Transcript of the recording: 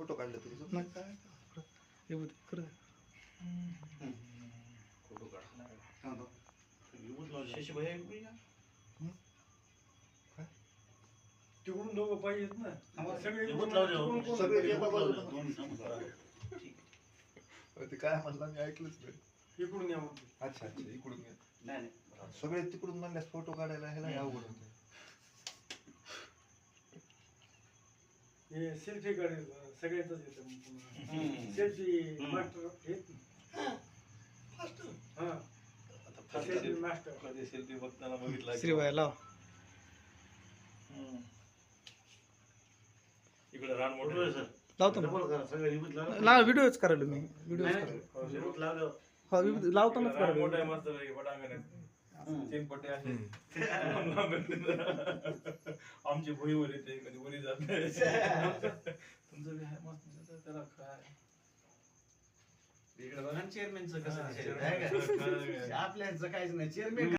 Photo काढले तुम्ही नाही काय हे बघ कर फोटो काढ शशी भैया तिकडून दोघं पाहिजेत ना सगळे ते काय म्हणला मी ऐकलंच नाही. इकडून या म्हणते. अच्छा अच्छा इकडून घ्या. नाही सगळे तिकडून म्हणल्यास फोटो काढायला ह्याला अवघड होते. हे सेल्फी काढेल सगळ्यातच येतं सेल्फी मास्टर हा सेल्फी मास्टर कधी सेल्फी बघताना बघितला श्रीबाई लाव इकडे रान मोठं आहे सर लावतो ना लाव व्हिडिओच करायला मी व्हिडिओच करायला हा लावतानाच रान मोठं आहे करायला मस्त पटांगण आहे 3 पट्टे असे आमची भुई वर येते कधी वरी जात नाही तुमचं बी आहे मस्त त्याला काय इकडे बघा चेअरमॅनचं कसं चेअरमॅन आपल्याचं काहीच नाही चेअरमॅन